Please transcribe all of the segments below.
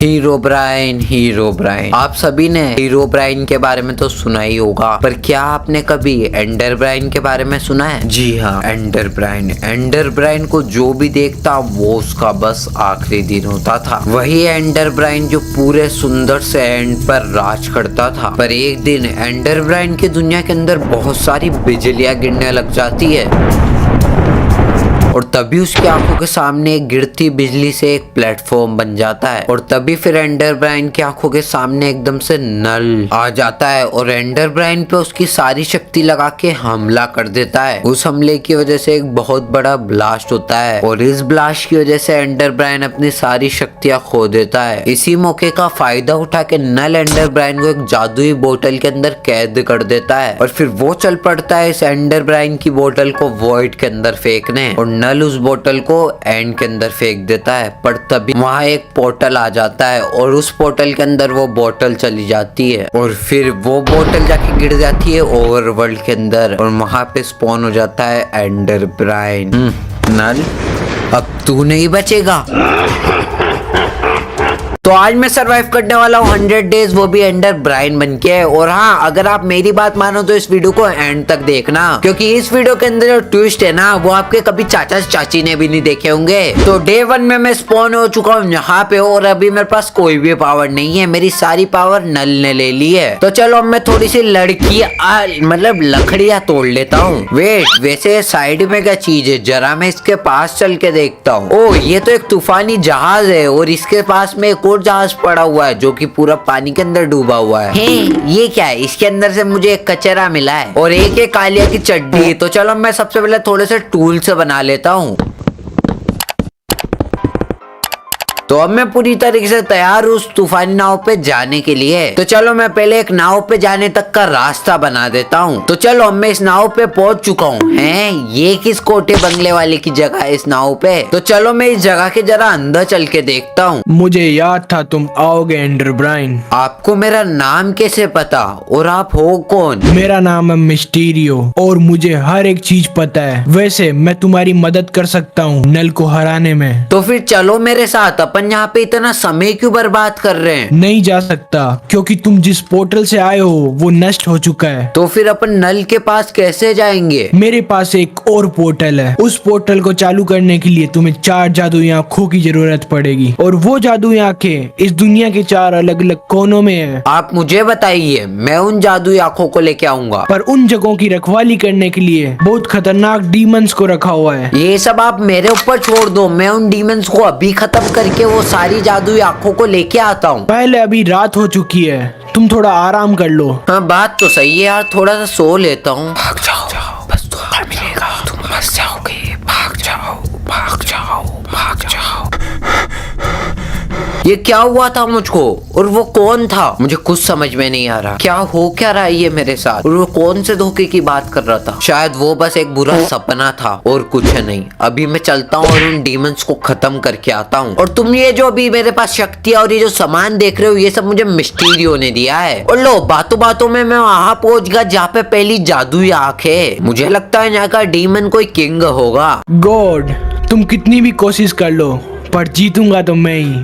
Herobrine आप सभी ने हीरोब्राइन के बारे में तो सुना ही होगा, पर क्या आपने कभी एंडरब्राइन के बारे में सुना है? जी हाँ, एंडरब्राइन को जो भी देखता वो उसका बस आखिरी दिन होता था। वही एंडरब्राइन जो पूरे सुंदर से एंड पर राज करता था। पर एक दिन एंडरब्राइन की दुनिया के अंदर बहुत सारी बिजलियां गिरने लग जाती है और तभी उसकी आंखों के सामने एक गिरती बिजली से एक प्लेटफॉर्म बन जाता है। और तभी फिर एंडरब्राइन की आंखों के सामने एकदम से नल आ जाता है और एंडरब्राइन पे उसकी सारी शक्ति लगा के हमला कर देता है। उस हमले की वजह से एक बहुत बड़ा ब्लास्ट होता है और इस ब्लास्ट की वजह से एंडरब्राइन अपनी सारी शक्तियां खो देता है। इसी मौके का फायदा उठा के नल एंडरब्राइन को एक जादुई बोतल के अंदर कैद कर देता है और फिर वो चल पड़ता है इस एंडरब्राइन की बोतल को वॉइड के अंदर फेंकने और नल उस बोतल को एंड के अंदर फेंक देता है। पर तभी वहाँ एक पोर्टल आ जाता है और उस पोर्टल के अंदर वो बोतल चली जाती है और फिर वो बोतल जाके गिर जाती है ओवरवर्ल्ड के अंदर और वहाँ पे स्पॉन हो जाता है एंडरब्राइन। नल, अब तू नहीं बचेगा। तो आज मैं सरवाइव करने वाला हूँ 100 डेज, वो भी एंडरब्राइन बन के। और हाँ, अगर आप मेरी बात मानो तो इस वीडियो को एंड तक देखना, क्योंकि इस वीडियो के अंदर जो ट्विस्ट है ना वो आपके कभी चाचा चाची ने भी नहीं देखे होंगे। तो डे 1 में मैं स्पॉन हो चुका हूँ यहाँ पे और अभी मेरे पास कोई भी पावर नहीं है, मेरी सारी पावर नल ने ले ली है। तो चलो अब मैं थोड़ी सी मतलब लकड़ियाँ तोड़ लेता हूँ। वेट, वैसे साइड में क्या चीज है, जरा मैं इसके पास चल के देखता हूँ। ओ, ये तो एक तूफानी जहाज है और इसके पास में एक जहाज पड़ा हुआ है जो कि पूरा पानी के अंदर डूबा हुआ है। ये क्या है? इसके अंदर से मुझे एक कचरा मिला है और एक कालिया की चड्डी। तो चलो मैं सबसे पहले थोड़े से टूल से बना लेता हूँ। तो अब मैं पूरी तरीके से तैयार हूँ उस तूफानी नाव पे जाने के लिए। तो चलो मैं पहले एक नाव पे जाने तक का रास्ता बना देता हूँ। तो चलो अब मैं इस नाव पे पहुंच चुका हूँ। ये किस कोटे बंगले वाले की जगह है इस नाव पे? तो चलो मैं इस जगह के जरा अंदर चल के देखता हूँ। मुझे याद था तुम आओगे एंडरब्राइन। आपको मेरा नाम कैसे पता और आप हो कौन? मेरा नाम है मिस्टीरियो और मुझे हर एक चीज पता है। वैसे मैं तुम्हारी मदद कर सकता हूँ नल को हराने में। तो फिर चलो मेरे साथ। अपन यहाँ पे इतना समय क्यों बर्बाद कर रहे हैं? नहीं जा सकता क्योंकि तुम जिस पोर्टल से आए हो वो नष्ट हो चुका है। तो फिर अपन नल के पास कैसे जाएंगे? मेरे पास एक और पोर्टल है। उस पोर्टल को चालू करने के लिए तुम्हें 4 जादुई आंखों की जरूरत पड़ेगी और वो जादुई आंखें इस दुनिया के 4 अलग अलग कोनों में है। आप मुझे बताइए, मैं उन जादुई आंखों को लेके आऊंगा। पर उन जगहों की रखवाली करने के लिए बहुत खतरनाक डीमंस को रखा हुआ है। ये सब आप मेरे ऊपर छोड़ दो, मैं उन डीमंस को अभी खत्म करके वो सारी जादुई आंखों को लेके आता हूँ। पहले अभी रात हो चुकी है, तुम थोड़ा आराम कर लो। हाँ, बात तो सही है यार, थोड़ा सा सो लेता हूँ। भाग जाओ, बस धोखा मिलेगा, तुम फंस जाओगे। भाग जाओ, भाग जाओ, भाग जाओ। ये क्या हुआ था मुझको और वो कौन था? मुझे कुछ समझ में नहीं आ रहा, क्या हो क्या रहा है ये मेरे साथ? और वो कौन से धोखे की बात कर रहा था? शायद वो बस एक बुरा सपना था और कुछ है नहीं। अभी मैं चलता हूँ और उन डीमंस को खत्म करके आता हूँ। और तुम ये जो अभी मेरे पास शक्तियाँ और ये जो सामान देख रहे हो, ये सब मुझे मिस्टीरियो ने दिया है। और लो, बातों बातों में मैं वहां पहुंच गया जहाँ पे पहली जादुई आंख है। मुझे लगता है यहाँ का डीमन कोई किंग होगा। गॉड, तुम कितनी भी कोशिश कर लो पर जीतूंगा तो मैं ही।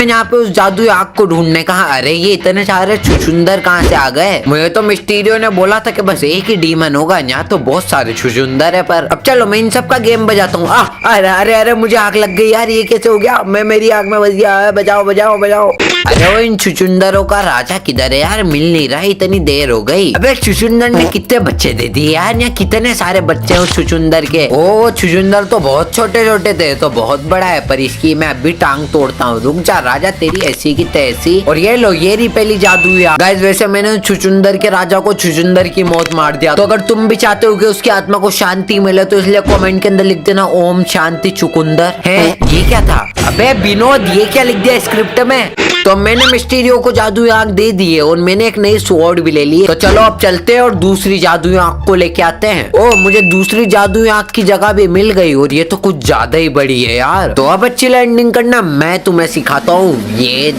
यहाँ पे उस जादुई आग को ढूंढने कहा। अरे ये इतने सारे छुछुंदर कहाँ से आ गए? मुझे तो मिस्टीरियो ने बोला था कि बस एक ही डीमन होगा, यहाँ तो बहुत सारे छुछुंदर है। पर अब चलो मैं इन सब का गेम बजाता हूँ। अरे अरे अरे, मुझे आग लग गई यार, ये कैसे हो गया? मैं मेरी आग में बच गया। बजाओ बजाओ बजाओ। अरे वो इन छुछुंदरों का राजा किधर है यार? मिल नहीं रहा, इतनी देर हो गई। अबे छुछुंदर ने कितने बच्चे दे दिए यार? यहाँ कितने सारे बच्चे हैं उस छुछुंदर के। ओ, छुछुंदर तो बहुत छोटे छोटे थे, तो बहुत बड़ा है, पर इसकी मैं अभी टांग तोड़ता हूँ। रुक जा राजा, तेरी ऐसी की तैसी। और ये लो, ये रही पहली जादुई आग। गाइस, वैसे मैंने छुछुंदर के राजा को छुछुंदर की मौत मार दिया। तो अगर तुम भी चाहते हो कि उसकी आत्मा को शांति मिले तो इसलिए कमेंट के अंदर लिख देना ओम शांति चुकुंदर। है ये क्या था? अबे विनोद, ये क्या लिख दिया स्क्रिप्ट में? तो मैंने मिस्टीरियो को जादुई आंख दे दी है और मैंने एक नई स्वॉर्ड भी ले ली है। तो चलो अब चलते हैं और दूसरी जादुई आंख को लेके आते हैं। ओ, मुझे दूसरी जादुई आंख की जगह भी मिल गई और ये तो कुछ ज्यादा ही बड़ी है यार। तो अब अच्छी लैंडिंग करना मैं तुम्हें सिखाता हूँ। ये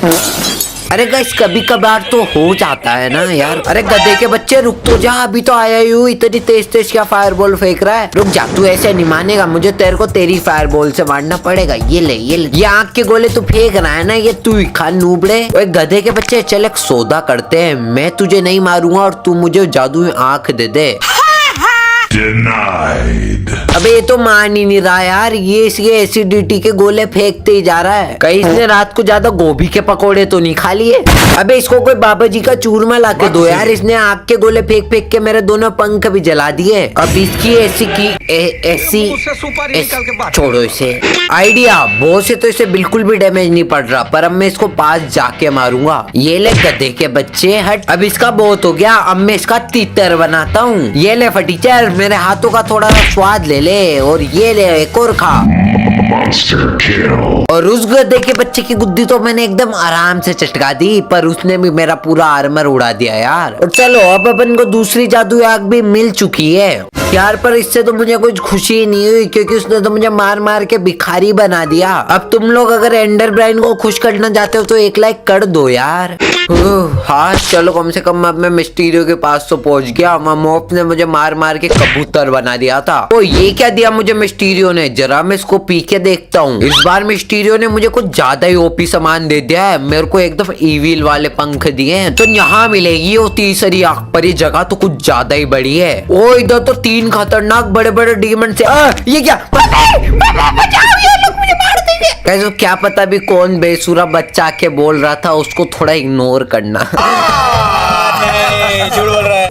अरे गाइस कभी कभार तो हो जाता है ना यार। अरे गधे के बच्चे रुक तो जा, अभी तो आया ही हूँ। इतनी तेज तेज क्या फायरबॉल फेंक रहा है? रुक जा, तू ऐसे नहीं मानेगा, मुझे तेरे को तेरी फायरबॉल से मारना पड़ेगा। ये ले ये आँख के गोले तू फेंक रहा है ना, ये तू ही खा नूबड़े। ओए गधे के बच्चे चल एक सौदा करते हैं, मैं तुझे नहीं मारूंगा और तू मुझे जादुई आँख दे दे। Denied. अबे ये तो मान ही नहीं रहा यार, ये एसिडिटी के गोले फेंकते ही जा रहा है। कहीं इसने रात को ज्यादा गोभी के पकोड़े तो नहीं खा लिए? अबे इसको कोई बाबा जी का चूरमा ला के दो यार, इसने आग के गोले फेंक फेंक के मेरे दोनों पंख भी जला दिए। अब इसकी ऐसी छोड़ो इसे। आइडिया बहुत से तो इसे बिल्कुल भी डैमेज नहीं पड़ रहा, पर अब मैं इसको पास जाके मारूंगा। ये ले गधे के बच्चे हट, अब इसका बहुत हो गया, अब मैं इसका तीतर बनाता हूँ। ये ले फटीचर, मेरे हाथों का थोड़ा सा स्वाद ले ले, और ये ले एक और खा। Monster kill. और उस गधे के बच्चे की गुद्दी तो मैंने एकदम आराम से चटका दी, पर उसने भी मेरा पूरा आर्मर उड़ा दिया यार। और चलो अब अपन को दूसरी जादुई आग भी मिल चुकी है यार, पर इससे तो मुझे कुछ खुशी नहीं हुई, क्योंकि उसने तो मुझे मार मार के भिखारी बना दिया। अब तुम लोग अगर एंडर ब्राइन को खुश करना चाहते हो तो एक लाइक कर दो यार। हाँ चलो, कम से कम अब मैं मिस्टीरियो के पास तो पहुंच गया। मोप ने मुझे मार मार के कबूतर बना दिया था। ओ ये क्या दिया मुझे मिस्टीरियो ने, जरा मैं इसको पी के देखता हूँ। इस बार मिस्टीरियो ने मुझे कुछ ज्यादा ही ओपी सामान दे दिया है, मेरे को एकदम ईविल वाले पंख दिए हैं। तो यहाँ मिलेगी वो तीसरी आग, पर ये जगह तो कुछ ज्यादा ही बड़ी है। ओ इधर तो 3 खतरनाक बड़े बड़े डीमन से। ये क्या? बचाओ, ये लोग मुझे मार देंगे। कैसे क्या पता भी कौन बेसुरा बच्चा के बोल रहा था, उसको थोड़ा इग्नोर करना।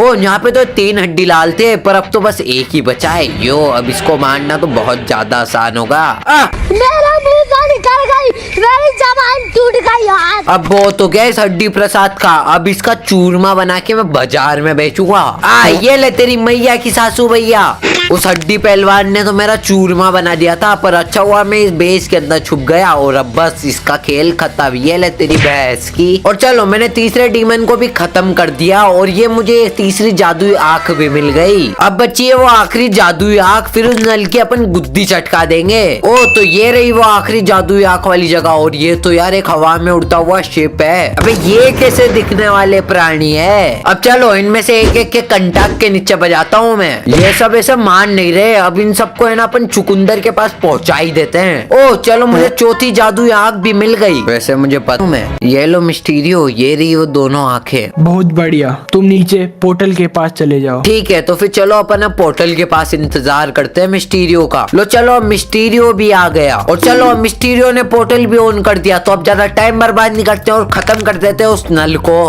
ओ यहाँ पे तो 3 हड्डी लाल थे, पर अब तो बस एक ही बचा है। यो अब इसको मारना तो बहुत ज्यादा आसान होगा। मेरा मुंह से निकल गई, मेरी जबान टूट गई यार। अब बहुत हो गया इस हड्डी प्रसाद का, अब इसका चूरमा बना के मैं बाजार में बेचूंगा। ये ले तेरी मैया की सासू भैया, उस हड्डी पहलवान ने तो मेरा चूरमा बना दिया था, पर अच्छा हुआ मैं इस बेस के अंदर छुप गया, और अब बस इसका खेल खत्म। ये ले तेरी भैंस की। और चलो मैंने तीसरे डीमन को भी खत्म कर दिया, और ये मुझे तीसरी जादुई आंख भी मिल गई। अब बची है वो आखिरी जादुई आंख, फिर उस नल की अपन गुद्दी चटका देंगे। ओ तो ये रही वो आखिरी जादुई आंख वाली जगह, और ये तो यार एक हवा में उड़ता हुआ शिप है। अबे ये कैसे दिखने वाले प्राणी है? अब चलो इनमें से एक एक के कंटाक के नीचे बजाता हूँ मैं। ये सब ऐसे मान नहीं रहे, अब इन सबको है ना अपन चुकुंदर के पास पहुंचा ही देते हैं। ओ चलो मुझे चौथी जादुई आंख भी मिल गई। वैसे मुझे पता है, ये लो मिस्टीरियो, ये रही वो दोनों आंखें। बहुत बढ़िया, तुम नीचे पोर्टल के पास चले जाओ। ठीक है, तो फिर चलो अपन अब पोर्टल के पास इंतजार करते हैं मिस्टीरियो का। लो चलो मिस्टीरियो भी आ गया, और चलो मिस्टीरियो ने पोर्टल भी ऑन कर दिया, तो अब ज्यादा टाइम बर्बाद नहीं करते और खत्म कर देते उस नल को।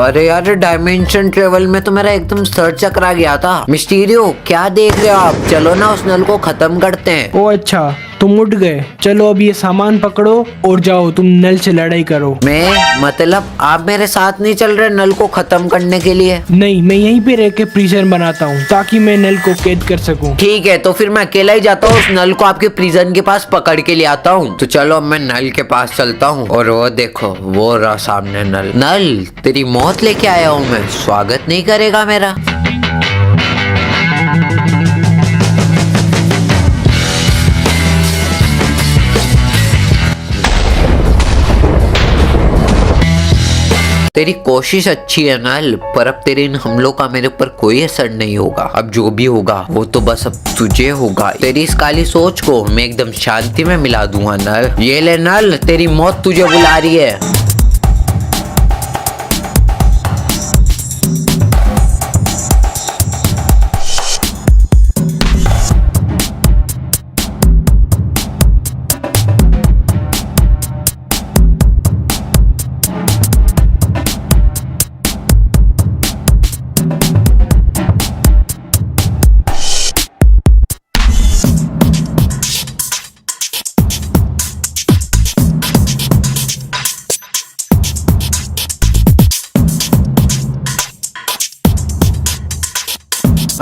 अरे यार डायमेंशन ट्रेवल में तो मेरा एकदम सर चकरा गया था। मिस्टीरियो क्या देख रहे हो आप? चलो ना उस नल को खत्म करते हैं। ओ अच्छा, तुम उठ गए, चलो अब ये सामान पकड़ो और जाओ तुम नल से लड़ाई करो। मैं मतलब आप मेरे साथ नहीं चल रहे नल को खत्म करने के लिए? नहीं, मैं यहीं पे रह के प्रिजन बनाता हूँ ताकि मैं नल को कैद कर सकूँ। ठीक है, तो फिर मैं अकेला ही जाता हूँ, उस नल को आपके प्रिजन के पास पकड़ के ले आता हूँ। तो चलो मैं नल के पास चलता हूँ, और वो देखो वो रहा सामने नल। नल तेरी मौत लेके आया हूँ मैं, स्वागत नहीं करेगा मेरा? तेरी कोशिश अच्छी है नल, पर अब तेरे इन हमलों का मेरे ऊपर कोई असर नहीं होगा। अब जो भी होगा वो तो बस अब तुझे होगा। तेरी इस काली सोच को मैं एकदम शांति में मिला दूंगा नल। ये ले नल, तेरी मौत तुझे बुला रही है।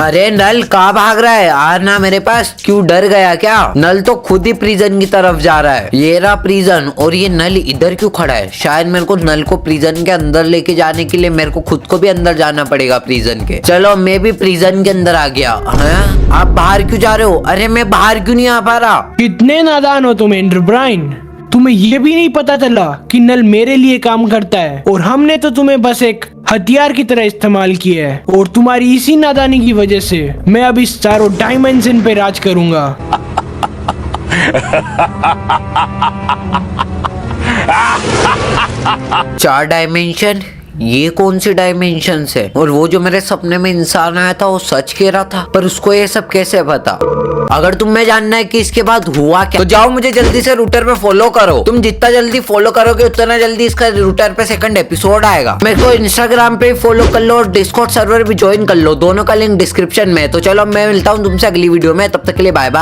अरे नल कहाँ भाग रहा है? आना मेरे पास, क्यों डर गया क्या? नल तो खुद ही प्रिजन की तरफ जा रहा है। ये रहा प्रिजन, और ये नल इधर क्यों खड़ा है? शायद मेरे को नल को प्रिजन के अंदर लेके जाने के लिए मेरे को खुद को भी अंदर जाना पड़ेगा प्रिजन के। चलो मैं भी प्रिजन के अंदर आ गया। हाँ? आप बाहर क्यों जा रहे हो? अरे मैं बाहर क्यों नहीं आ पा रहा? कितने नादान हो तुम एंडर ब्राइन, तुम्हें ये भी नहीं पता चला कि नल मेरे लिए काम करता है और हमने तो तुम्हें बस एक हथियार की तरह इस्तेमाल किया है और तुम्हारी इसी नादानी की वजह से मैं अब इस चारों डायमेंशन पे राज करूंगा। चार डायमेंशन? ये कौन सी डायमेंशन है? और वो जो मेरे सपने में इंसान आया था वो सच कह रहा था, पर उसको ये सब कैसे पता? अगर तुम्हें जानना है कि इसके बाद हुआ क्या, तो जाओ मुझे जल्दी से रूटर पे फॉलो करो। तुम जितना जल्दी फॉलो करोगे उतना जल्दी इसका रूटर पे सेकंड एपिसोड आएगा। मेरे को इंस्टाग्राम पे फॉलो कर लो और डिस्कॉर्ड सर्वर भी ज्वाइन कर लो, दोनों का लिंक डिस्क्रिप्शन में है। तो चलो मैं मिलता हूँ तुमसे अगली वीडियो में, तब तक के लिए बाय बाय।